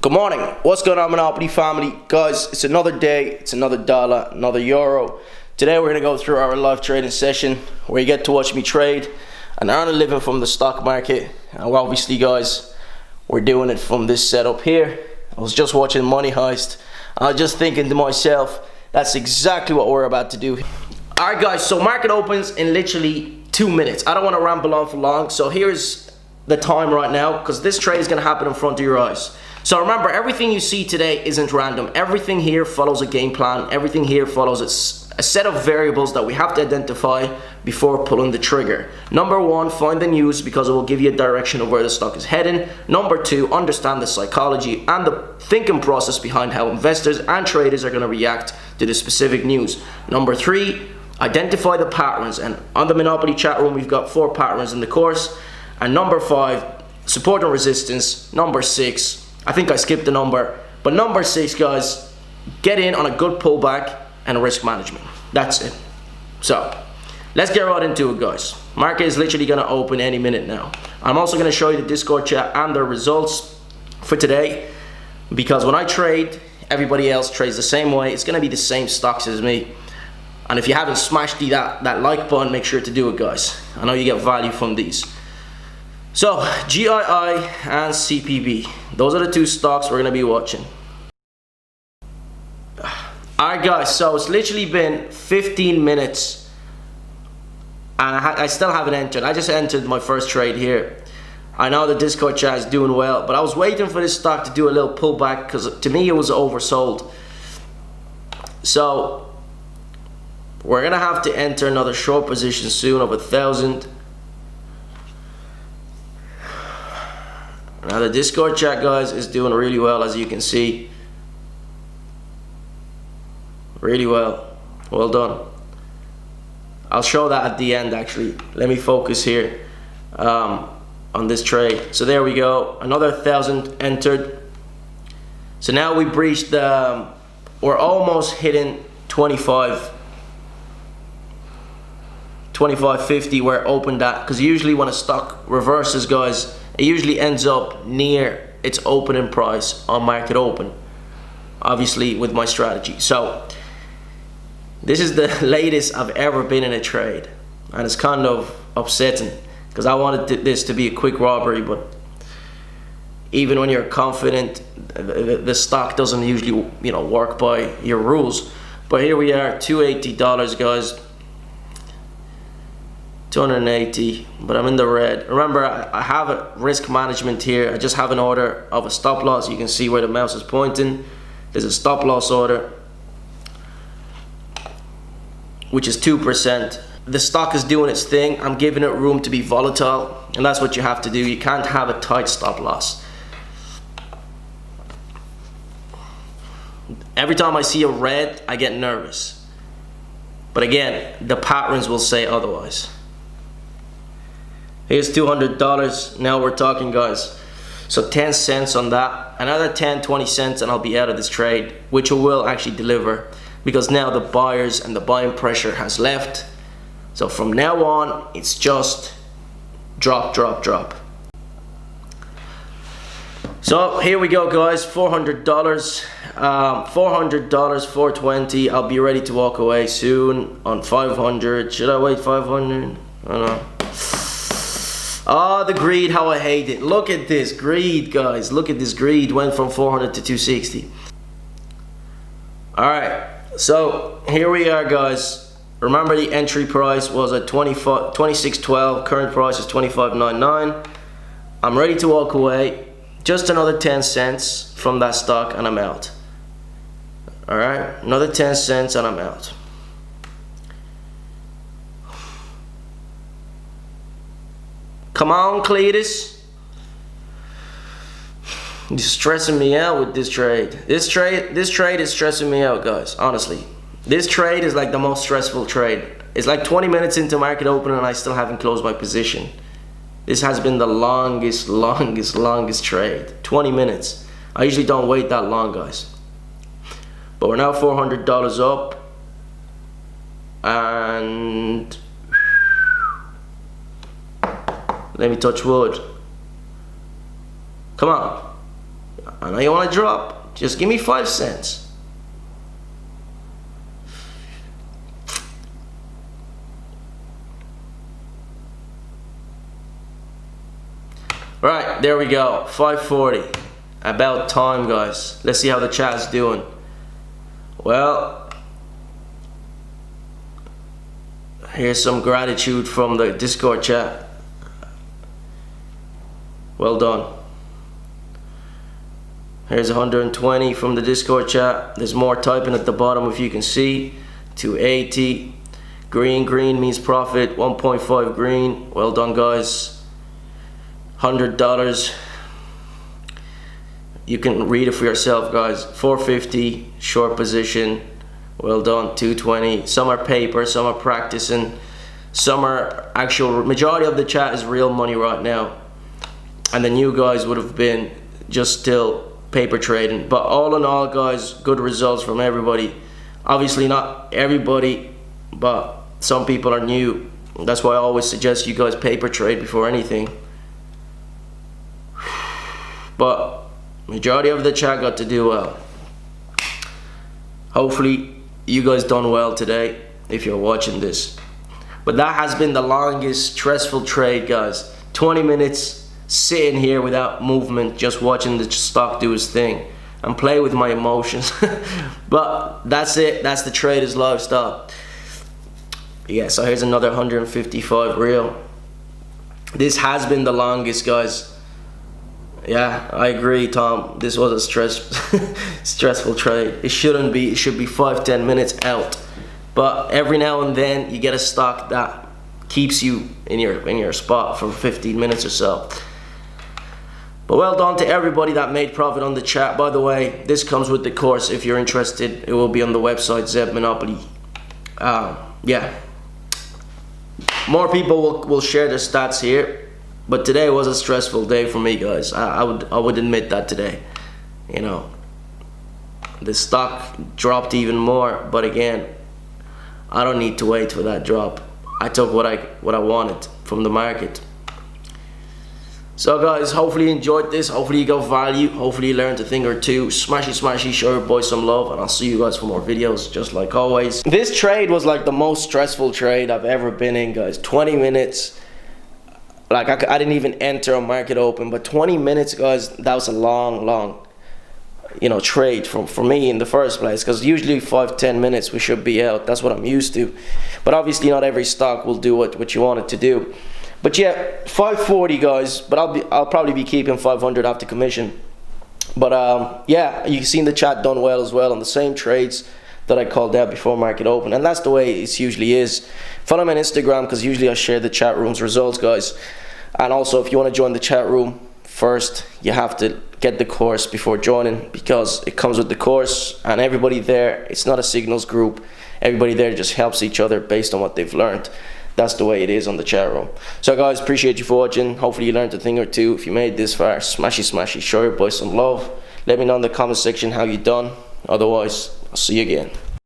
Good morning. What's going on, Monopoly family? Guys, it's another day, it's another dollar, another euro. Today we're going to go through our live trading session where you get to watch me trade and earn a living from the stock market. And obviously, guys, we're doing it from this setup here. I was just watching Money Heist. I was just thinking to myself, that's exactly what we're about to do. Alright guys, so market opens in literally 2 minutes. I don't want to ramble on for long, so here's the time right now because this trade is going to happen in front of your eyes. So remember, everything you see today isn't random. Everything here follows a game plan. Everything here follows a set of variables that we have to identify before pulling the trigger. Number one, find the news because it will give you a direction of where the stock is heading. Number two, understand the psychology and the thinking process behind how investors and traders are going to react to the specific news. Number three, identify the patterns. And on the Monopoly chat room, we've got 4 patterns in the course. And number 5, support and resistance. Number 6, I think I skipped the number, but number 6, guys, get in on a good pullback and risk management. That's it. So let's get right into it, guys. Market is literally going to open any minute now. I'm also going to show you the Discord chat and the results for today, because when I trade, everybody else trades the same way. It's going to be the same stocks as me. And if you haven't smashed that like button, make sure to do it, guys. I know you get value from these. So, GII and CPB. Those are the 2 stocks we're going to be watching. Alright guys, so it's literally been 15 minutes. And I still haven't entered. I just entered my first trade here. I know the Discord chat is doing well, but I was waiting for this stock to do a little pullback because to me it was oversold. So, we're going to have to enter another short position soon of 1,000. Now the Discord chat, guys, is doing really well, as you can see. Really well. Well done. I'll show that at the end, actually. Let me focus here on this trade. So there we go. Another 1,000 entered. So now we breached the... we're almost hitting 25.50 where it opened at. Because usually when a stock reverses, guys, it usually ends up near its opening price on market open, obviously with my strategy. So this is the latest I've ever been in a trade, and it's kind of upsetting because I wanted this to be a quick robbery, but even when you're confident, the stock doesn't usually, work by your rules. But here we are, $280, guys. 280, but I'm in the red. Remember, I have a risk management here. I just have an order of a stop loss. You can see where the mouse is pointing. There's a stop loss order, which is 2%. The stock is doing its thing. I'm giving it room to be volatile, and that's what you have to do. You can't have a tight stop loss. Every time I see a red, I get nervous. But again, the patterns will say otherwise. Here's $200. Now we're talking, guys. So 10 cents on that. Another 10, 20 cents and I'll be out of this trade, which will actually deliver because now the buyers and the buying pressure has left. So from now on, it's just drop, drop, drop. So here we go, guys. $400. $400, $420. I'll be ready to walk away soon on 500. Should I wait 500? I don't know. Oh, the greed, how I hate it. Look at this greed, guys. Look at this greed. Went from 400 to 260. Alright, so here we are, guys. Remember, the entry price was at 26.12. Current price is 25.99. I'm ready to walk away. Just another 10 cents from that stock and I'm out. Alright, another 10 cents and I'm out. Come on, Cletus. You're stressing me out with this trade. This trade is stressing me out, guys. Honestly, this trade is like the most stressful trade. It's like 20 minutes into market open and I still haven't closed my position. This has been the longest trade. 20 minutes. I usually don't wait that long, guys. But we're now $400 up, and let me touch wood. Come on. I know you want to drop. Just give me 5 cents. Right, there we go. 5:40. About time, guys. Let's see how the chat is doing. Well, here's some gratitude from the Discord chat. Well done. Here's 120 from the Discord chat. There's more typing at the bottom if you can see. 280. Green means profit. 1.5 green. Well done, guys. $100. You can read it for yourself, guys. 450 short position. Well done. 220. Some are paper, some are practicing, some are actual. Majority of the chat is real money right now, and the new guys would have been just still paper trading. But all in all, guys, good results from everybody. Obviously not everybody, but some people are new. That's why I always suggest you guys paper trade before anything. But majority of the chat got to do well. Hopefully you guys done well today if you're watching this. But that has been the longest stressful trade, guys. 20 minutes sitting here without movement, just watching the stock do its thing and play with my emotions. But that's it. That's the trader's lifestyle. Yeah, so here's another 155 real. This has been the longest, guys. Yeah, I agree, Tom. This was a stressful trade. It shouldn't be. It should be 5-10 minutes out. But every now and then you get a stock that keeps you in your spot for 15 minutes or so. But well done to everybody that made profit on the chat. By the way, this comes with the course. If you're interested, it will be on the website Zeb Monopoly. Yeah, more people will share their stats here. But today was a stressful day for me, guys. I would admit that today. You know, the stock dropped even more, but again, I don't need to wait for that drop. I took what I wanted from the market. So guys, hopefully you enjoyed this. Hopefully you got value. Hopefully you learned a thing or two. Smashy, show your boys some love, and I'll see you guys for more videos, just like always. This trade was like the most stressful trade I've ever been in, guys. 20 minutes. Like I didn't even enter a market open, but 20 minutes, guys, that was a long, you know, trade for me in the first place. Because usually 5-10 minutes we should be out. That's what I'm used to. But obviously not every stock will do what you want it to do. But yeah, 540, guys. But I'll probably be keeping 500 after commission. But yeah, you can see in the chat done well as well on the same trades that I called out before market open, and that's the way it usually is. Follow me on Instagram because usually I share the chat room's results, guys. And also, if you want to join the chat room, first you have to get the course before joining, because it comes with the course, and everybody there, it's not a signals group. Everybody there just helps each other based on what they've learned. That's the way it is on the chat room. So guys, appreciate you for watching. Hopefully you learned a thing or two. If you made it this far, smashy, show your boys some love. Let me know in the comment section how you done. Otherwise, I'll see you again.